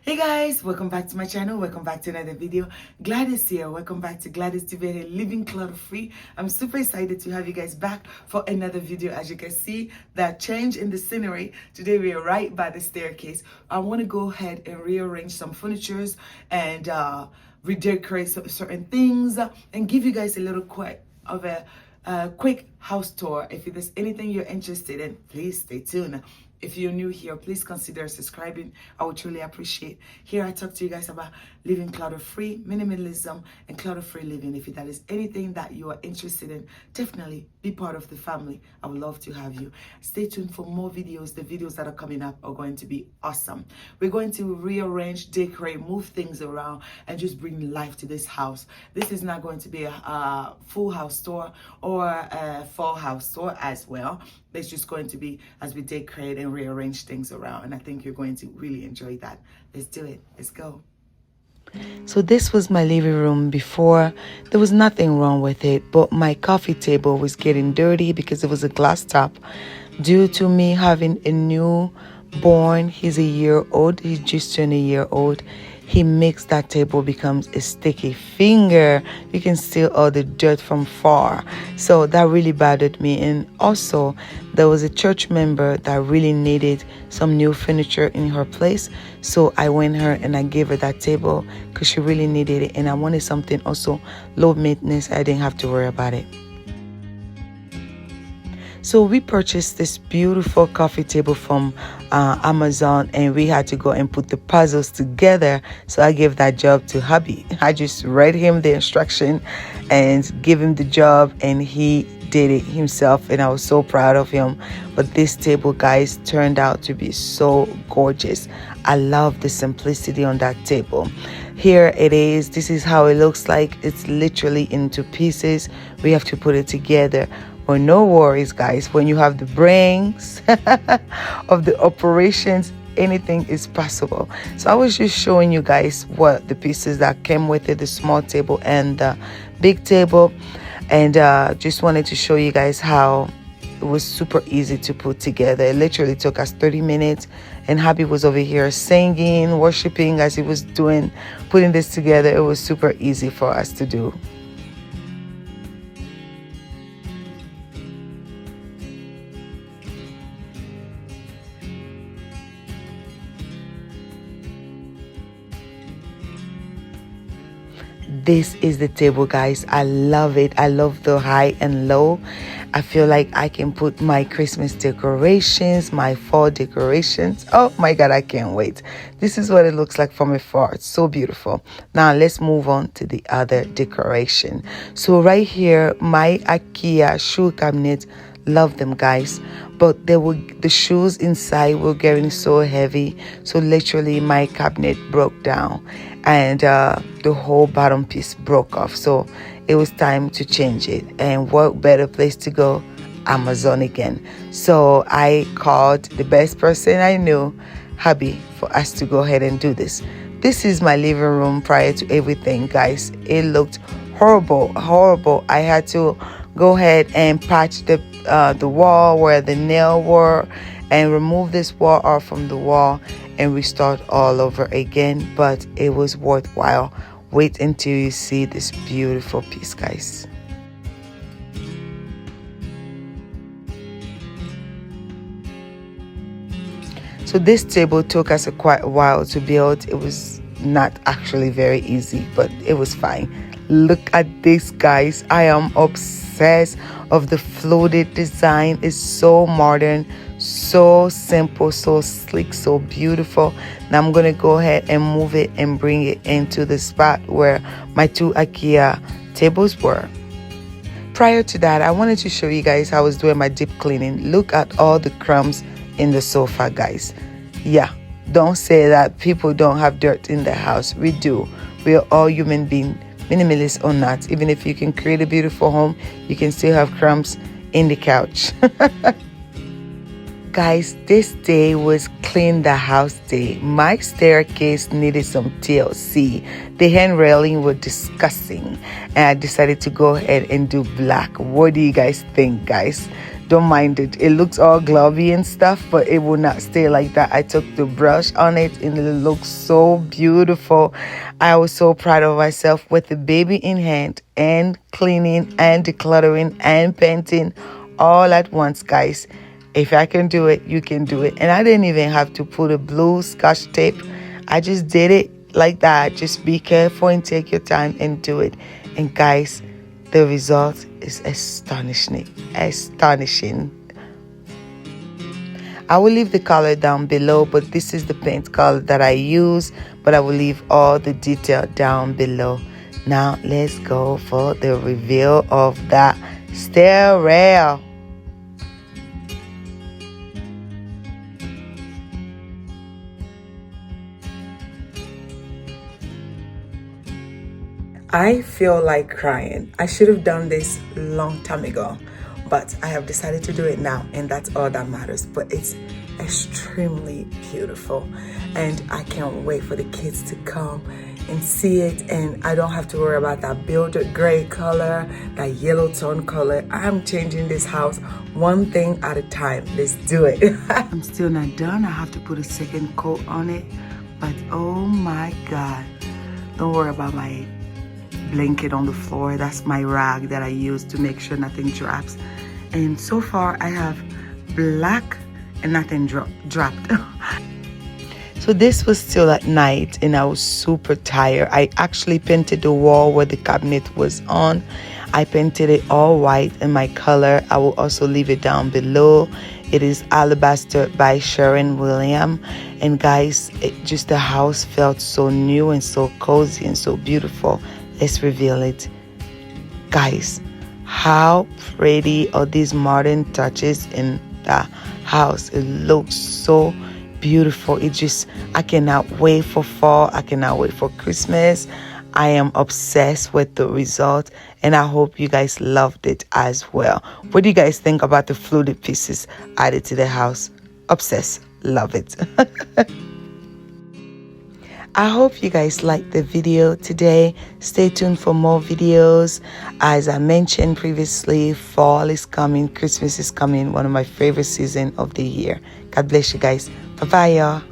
Hey guys, welcome back to my channel. Welcome back to another video. Gladys here. Welcome back to Gladys TV and Living Clutter Free. I'm super excited to have you guys back for another video. As you can see, that change in the scenery. Today we are right by the staircase. I want to go ahead and rearrange some furnitures and redecorate certain things and give you guys a little quick house tour. If there's anything you're interested in, please stay tuned. If you're new here, please consider subscribing. I would truly appreciate. Here I talk to you guys about living clutter-free, minimalism, and clutter-free living. If that is anything that you are interested in, definitely be part of the family. I would love to have you. Stay tuned for more videos. The videos that are coming up are going to be awesome. We're going to rearrange, decorate, move things around, and just bring life to this house. This is not going to be a full house tour or a full house tour as well. It's just going to be as we decorate and rearrange things around, and I think you're going to really enjoy that. Let's do it. Let's go. So this was my living room before. There was nothing wrong with it, but my coffee table was getting dirty because it was a glass top due to me having a newborn. He's a year old. He's just turned a year old. He makes that table becomes a sticky finger. You can see all the dirt from far. So that really bothered me. And also, there was a church member that really needed some new furniture in her place. So I went her and I gave her that table because she really needed it. And I wanted something also low maintenance. I didn't have to worry about it. So we purchased this beautiful coffee table from Amazon, and we had to go and put the puzzles together. So I gave that job to hubby. I just read him the instruction and gave him the job, and he did it himself, and I was so proud of him. But this table, guys, turned out to be so gorgeous. I love the simplicity on that table. Here it is. This is how it looks like. It's literally into pieces. We have to put it together. But no worries, guys. When you have the brains of the operations, anything is possible. So I was just showing you guys what the pieces that came with it, the small table and the big table. And just wanted to show you guys how it was super easy to put together. It literally took us 30 minutes. And hubby was over here singing, worshiping as he was putting this together. It was super easy for us to do. This is the table, guys. I love it. I love the high and low. I feel like I can put my Christmas decorations, my fall decorations. Oh my God, I can't wait. This is what it looks like from afar. It's so beautiful. Now let's move on to the other decoration. So right here, my IKEA shoe cabinet. Love them, guys, but the shoes inside were getting so heavy, so literally my cabinet broke down and the whole bottom piece broke off. So it was time to change it, and what better place to go? Amazon again. So I called the best person I knew, hubby, for us to go ahead and do this. This is my living room prior to everything, guys. It looked horrible. I had to go ahead and patch the wall where the nail were and remove this wall off from the wall and restart all over again. But it was worthwhile. Wait until you see this beautiful piece, guys. So this table took us quite a while to build. It was not actually very easy, but it was fine. Look at this, guys. I am obsessed of the floated design. It's so modern, so simple, so sleek, so beautiful. Now I'm gonna go ahead and move it and bring it into the spot where my two IKEA tables were. Prior to that, I wanted to show you guys how I was doing my deep cleaning. Look at all the crumbs in the sofa, guys. Yeah, don't say that people don't have dirt in their house. We do. We are all human beings, minimalist or not. Even if you can create a beautiful home, you can still have crumbs in the couch. Guys, this day was clean the house day. My staircase needed some TLC. The hand railing were disgusting, and I decided to go ahead and do black. What do you guys think, guys? don't mind it. It looks all globby and stuff, but it will not stay like that. I took the brush on it and it looks so beautiful. I was so proud of myself with the baby in hand and cleaning and decluttering and painting all at once, guys. If I can do it, you can do it. And I didn't even have to put a blue scotch tape. I just did it like that. Just be careful and take your time and do it. And guys, the result is astonishing. I will leave the color down below, but this is the paint color that I use, but I will leave all the detail down below. Now let's go for the reveal of that stair rail. I feel like crying. I should have done this a long time ago, but I have decided to do it now, and that's all that matters. But it's extremely beautiful, and I can't wait for the kids to come and see it, and I don't have to worry about that builder gray color, that yellow tone color. I'm changing this house one thing at a time. Let's do it. I'm still not done. I have to put a second coat on it, but oh my God, don't worry about my blanket on the floor. That's my rag that I use to make sure nothing drops. And so far I have black and nothing dropped. So this was still at night and I was super tired. I actually painted the wall where the cabinet was on. I painted it all white in my color. I will also leave it down below. It is Alabaster by Sherwin-Williams. And guys, the house felt so new and so cozy and so beautiful. Let's reveal it. Guys, how pretty are these modern touches in the house. It looks so beautiful. I cannot wait for fall. I cannot wait for Christmas. I am obsessed with the result, and I hope you guys loved it as well. What do you guys think about the fluted pieces added to the house? Obsessed. Love it. I hope you guys liked the video today. Stay tuned for more videos. As I mentioned previously, fall is coming, Christmas is coming, one of my favorite seasons of the year. God bless you guys. Bye-bye, y'all.